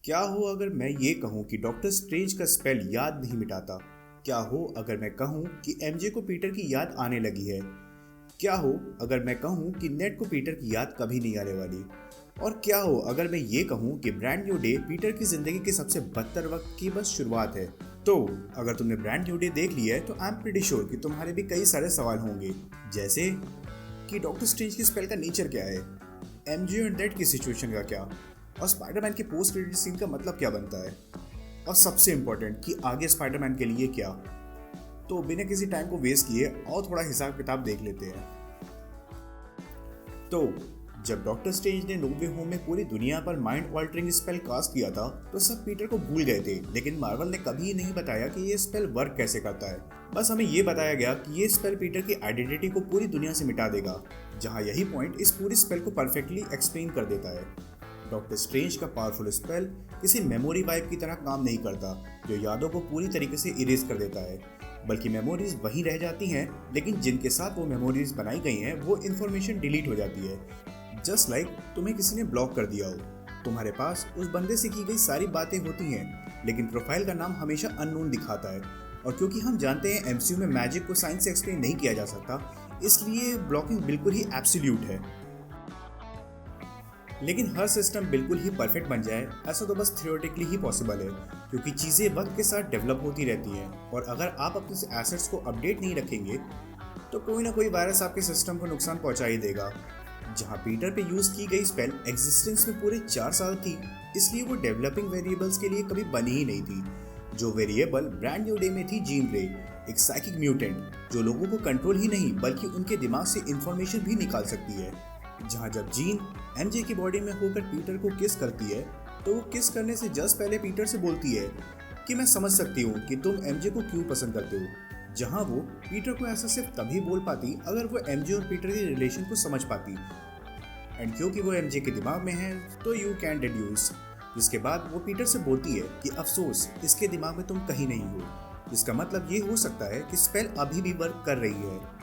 क्या हो अगर मैं ये कहूँ कि डॉक्टर स्ट्रेंज का स्पेल याद नहीं मिटाता? क्या हो अगर मैं कहूँ कि एमजे को पीटर की याद आने लगी है? क्या हो अगर मैं कहूँ कि नेड को पीटर की याद कभी नहीं आने वाली? और क्या हो अगर मैं ये कहूँ कि ब्रांड न्यू डे पीटर की जिंदगी के सबसे बदतर वक्त की बस शुरुआत है? तो अगर तुमने ब्रांड न्यू डे देख लिया है तो आई एम प्रीटी श्योर कि तुम्हारे भी कई सारे सवाल होंगे, जैसे कि डॉक्टर स्ट्रेंज की स्पेल का नेचर क्या है, एमजे और नेड की सिचुएशन का क्या, और स्पाइडरमैन के पोस्ट क्रेडिट सीन का मतलब क्या बनता है, और सबसे इम्पोर्टेंट कि आगे स्पाइडरमैन के लिए क्या। तो बिना किसी टाइम को वेस्ट किए और थोड़ा हिसाब किताब देख लेते हैं। तो जब डॉक्टर स्ट्रेंज ने नो वे होम में पूरी दुनिया पर माइंड ऑल्टरिंग स्पेल कास्ट किया था तो सब पीटर को भूल गए थे, लेकिन मार्वल ने कभी नहीं बताया कि ये स्पेल वर्क कैसे करता है। बस हमें ये बताया गया कि ये स्पेल पीटर की आइडेंटिटी को पूरी दुनिया से मिटा देगा, जहाँ यही पॉइंट इस पूरी स्पेल को परफेक्टली एक्सप्लेन कर देता है। डॉक्टर स्ट्रेंज का पावरफुल स्पेल किसी मेमोरी वाइप की तरह काम नहीं करता जो यादों को पूरी तरीके से इरेज कर देता है, बल्कि मेमोरीज वहीं रह जाती हैं, लेकिन जिनके साथ वो मेमोरीज बनाई गई हैं वो इन्फॉर्मेशन डिलीट हो जाती है। जस्ट लाइक तुम्हें किसी ने ब्लॉक कर दिया हो। तुम्हारे पास उस बंदे से की गई सारी बातें होती हैं, लेकिन प्रोफाइल का नाम हमेशा अननोन दिखाता है। और क्योंकि हम जानते हैं एमसीयू में मैजिक को साइंस से एक्सप्लेन नहीं किया जा सकता, इसलिए ब्लॉकिंग बिल्कुल ही एब्सोल्यूट है। लेकिन हर सिस्टम बिल्कुल ही परफेक्ट बन जाए ऐसा तो बस थियोरेटिकली ही पॉसिबल है, क्योंकि चीज़ें वक्त के साथ डेवलप होती रहती हैं, और अगर आप अपने एसेट्स को अपडेट नहीं रखेंगे तो कोई ना कोई वायरस आपके सिस्टम को नुकसान पहुंचा ही देगा। जहां पीटर पे यूज़ की गई स्पेल एग्जिस्टेंस में पूरे 4 साल थी, इसलिए वो डेवलपिंग वेरिएबल्स के लिए कभी बनी ही नहीं थी। जो वेरिएबल ब्रांड न्यू डे में थी जीन ग्रे, एक साइकिक म्यूटेंट जो लोगों को कंट्रोल ही नहीं बल्कि उनके दिमाग से इंफॉर्मेशन भी निकाल सकती है। जहां जब जीन एमजे की बॉडी में होकर पीटर को किस करती है तो वो किस करने से जस्ट पहले पीटर से बोलती है कि मैं समझ सकती हूँ कि तुम एमजे को क्यों पसंद करते हो। जहां वो पीटर को ऐसा सिर्फ तभी बोल पाती अगर वो एमजे और पीटर के रिलेशन को समझ पाती, एंड क्योंकि वो एमजे के दिमाग में है तो यू कैन डिड्यूस। जिसके बाद वो पीटर से बोलती है कि अफसोस इसके दिमाग में तुम कहीं नहीं हो, जिसका मतलब ये हो सकता है कि स्पेल अभी भी वर्क कर रही है।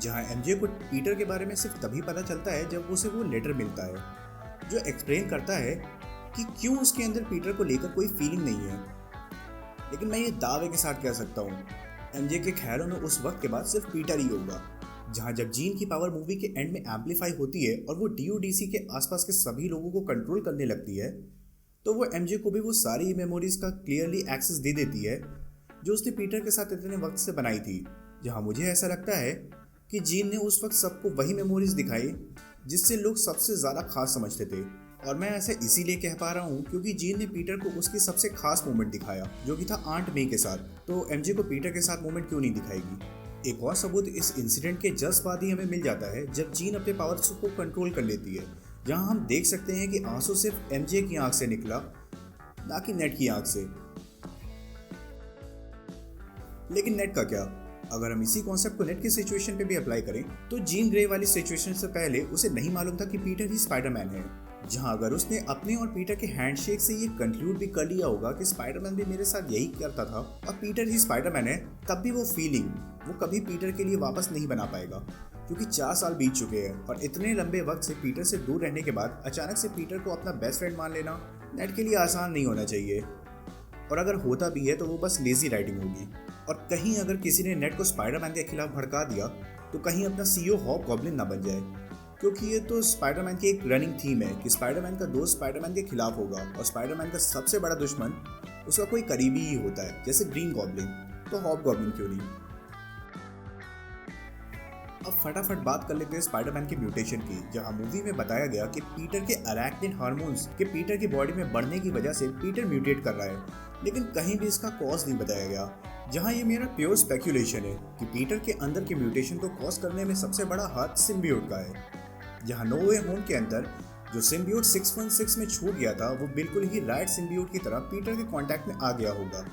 जहां एमजे को पीटर के बारे में सिर्फ तभी पता चलता है जब उसे वो लेटर मिलता है जो एक्सप्लेन करता है कि क्यों उसके अंदर पीटर को लेकर कोई फीलिंग नहीं है। लेकिन मैं ये दावे के साथ कह सकता हूँ एमजे के ख्यालों में उस वक्त के बाद सिर्फ पीटर ही होगा। जहां जब जीन की पावर मूवी के एंड में एम्पलीफाई होती है और वो डीओडीसी के आसपास के सभी लोगों को कंट्रोल करने लगती है, तो वो एमजे को भी वो सारी मेमोरीज का क्लियरली एक्सेस दे देती है जो उसने पीटर के साथ इतने वक्त से बनाई थी। जहां मुझे ऐसा लगता है कि जीन ने उस वक्त सबको वही मेमोरीज दिखाई जिससे लोग सबसे ज़्यादा खास समझते थे, और मैं ऐसा इसीलिए कह पा रहा हूँ क्योंकि जीन ने पीटर को उसकी सबसे खास मोमेंट दिखाया जो कि था आंट मे के साथ, तो एमजे को पीटर के साथ मोमेंट क्यों नहीं दिखाएगी। एक और सबूत इस इंसिडेंट के जस्ट बाद ही हमें मिल जाता है जब जीन अपने पावर्स को कंट्रोल कर लेती है, जहाँ हम देख सकते हैं कि आंसू सिर्फ एमजे की आंख से निकला, ना कि नेड की आंख से। लेकिन नेड का क्या? अगर हम इसी कॉन्सेप्ट को नेट की सिचुएशन पे भी अप्लाई करें तो जीन ग्रे वाली सिचुएशन से पहले उसे नहीं मालूम था कि पीटर ही स्पाइडरमैन है। जहां अगर उसने अपने और पीटर के हैंडशेक से ये कंक्लूड भी कर लिया होगा कि स्पाइडरमैन भी मेरे साथ यही करता था और पीटर ही स्पाइडरमैन है, तब भी वो फीलिंग वो कभी पीटर के लिए वापस नहीं बना पाएगा, क्योंकि 4 साल बीत चुके हैं और इतने लंबे वक्त से पीटर से दूर रहने के बाद अचानक से पीटर को अपना बेस्ट फ्रेंड मान लेना नेट के लिए आसान नहीं होना चाहिए। और अगर होता भी है तो वो बस लेजी राइटिंग होगी। और कहीं अगर किसी ने नेट को स्पाइडरमैन के खिलाफ भड़का दिया तो कहीं अपना सीईओ हॉबगॉब्लिन ना बन जाए, क्योंकि ये तो स्पाइडरमैन की एक रनिंग थीम है कि स्पाइडरमैन का दोस्त स्पाइडरमैन के खिलाफ होगा और स्पाइडरमैन का सबसे बड़ा दुश्मन उसका कोई करीबी ही होता है, जैसे ग्रीन गॉब्लिन, तो हॉबगॉब्लिन क्यों नहीं। अब फटाफट बात कर लेते हैं स्पाइडरमैन के म्यूटेशन की, जहां मूवी में बताया गया कि पीटर के अरैक्निड हार्मोन्स के पीटर की बॉडी में बढ़ने की वजह से पीटर म्यूटेट कर रहा है, लेकिन कहीं भी इसका कॉज नहीं बताया गया। जहां ये मेरा प्योर स्पेक्यूलेशन है कि पीटर के अंदर के म्यूटेशन को कॉज करने में सबसे बड़ा हाथ सिम्बियोट का है। जहां नो वे होम के अंदर जो सिम्बियोट 616 में छूट गया था वो बिल्कुल ही राइट सिम्बियोट की तरह पीटर के कांटेक्ट में आ गया होगा,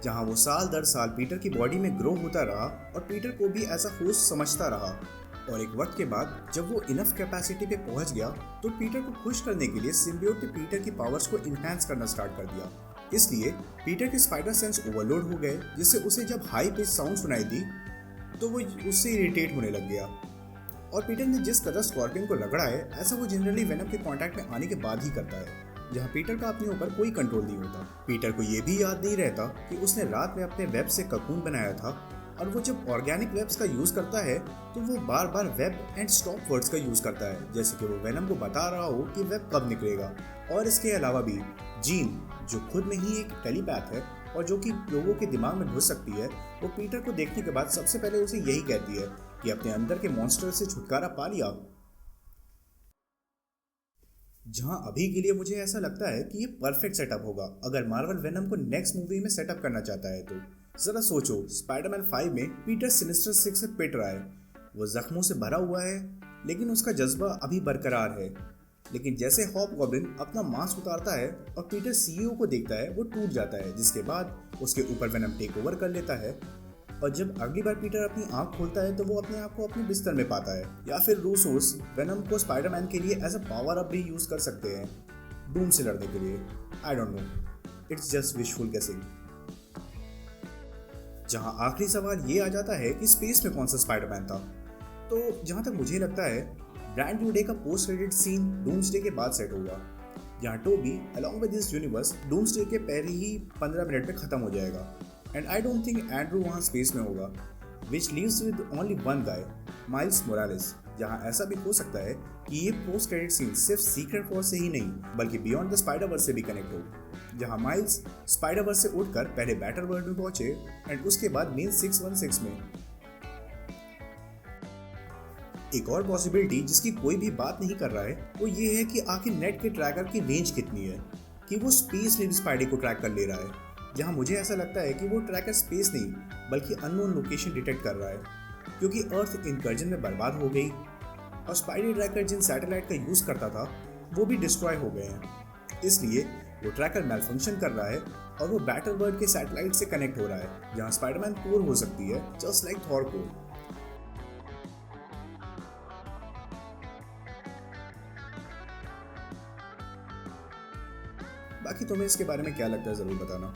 जहां वो साल दर साल पीटर की बॉडी में ग्रो होता रहा और पीटर को भी ऐसा होस्ट समझता रहा। और एक वक्त के बाद जब वो इनफ कैपेसिटी पे पहुंच गया तो पीटर को खुश करने के लिए सिम्बियोट ने पीटर की पावर्स को इनहैंस करना स्टार्ट कर दिया। इसलिए पीटर के स्पाइडर सेंस ओवरलोड हो गए, जिससे उसे जब हाई पिच साउंड सुनाई दी तो वो उससे इरिटेट होने लग गया। और पीटर ने जिस कदर स्कॉर्पियन को रगड़ा है ऐसा वो जनरली वेनम के कांटेक्ट में आने के बाद ही करता है, जहाँ पीटर का अपने ऊपर कोई कंट्रोल नहीं होता। पीटर को ये भी याद नहीं रहता कि उसने रात में अपने वेब से ककून बनाया था, और वो जब ऑर्गेनिक वेब्स का यूज करता है तो वो बार बार वेब एंड स्टॉप वर्ड्स का यूज करता है, जैसे कि वो वेनम को बता रहा हो कि वेब कब निकलेगा। और इसके अलावा भी जीन, जो खुद में ही एक टेलीपैथ है और जो कि लोगों के दिमाग में घुस सकती है, वो पीटर को देखने के बाद सबसे पहले उसे यही कहती है कि अपने अंदर के मॉन्स्टर से छुटकारा पा लिया। जहां अभी के लिए मुझे ऐसा लगता है कि ये परफेक्ट सेटअप होगा अगर मार्वल वेनम को नेक्स्ट मूवी में सेटअप करना चाहता है तो। जरा सोचो, स्पाइडरमैन 5 में पीटर सिनिस्टर सिक्स से पिट रहा है, वो जख्मों से भरा हुआ है लेकिन उसका जज्बा अभी बरकरार है। लेकिन जैसे हॉबगॉब्लिन अपना मास्क उतारता है और पीटर सीईओ को देखता है, वो टूट जाता है, जिसके बाद उसके ऊपर वेनम टेक ओवर कर लेता है। और जब अगली बार पीटर अपनी आंख खोलता है तो वो अपने आप को अपने बिस्तर में पाता है। या फिर रूसोस वेनम को स्पाइडरमैन के लिए एज अ पावर अप भी यूज कर सकते हैं डूम से लड़ने के लिए। I don't know, it's just wishful गेसिंग। जहां आखिरी सवाल ये आ जाता है कि स्पेस में कौन सा स्पाइडरमैन था, तो जहां तक मुझे लगता है ब्रांड न्यू डे का पोस्ट क्रेडिट सीन डूम्सडे के बाद सेट होगा, जहां Toby along with this universe doomsday के पहले ही 15 मिनट में खत्म हो जाएगा। And I don't think Andrew वहाँ स्पेस में होगा, which leaves with only one guy, Miles Morales. जहाँ ऐसा भी हो सकता है कि ये पोस्ट क्रेडिट सीन सिर्फ सीक्रेट वॉर से ही नहीं बल्कि बियॉन्ड द स्पाइडरवर्स से भी कनेक्ट हो, जहाँ माइल्स स्पाइडरवर्स से उठकर पहले बैटर वर्ल्ड में पहुंचे एंड उसके बाद मेन 616 में। एक और पॉसिबिलिटी जिसकी कोई भी बात नहीं कर रहा है वो ये है कि आखिर नेट के ट्रैकर की रेंज कितनी है, कि वो स्पेस में भी स्पाइडर को ट्रैक कर ले रहा है। जहां मुझे ऐसा लगता है कि वो ट्रैकर स्पेस नहीं बल्कि अननोन लोकेशन डिटेक्ट कर रहा है, क्योंकि अर्थ इंकर्जन में बर्बाद हो गई और स्पाइडर ट्रैकर जिन सैटेलाइट का यूज करता था वो भी डिस्ट्रॉय हो गए हैं। इसलिए वो ट्रैकर मैल फंक्शन कर रहा है और वो बैटल वर्ल्ड के सैटेलाइट से कनेक्ट हो रहा है, जहां स्पाइडरमैन कोर हो सकती है जस्ट लाइक थॉर कोर। बाकी तुम्हें इसके बारे में क्या लगता है जरूर बताना।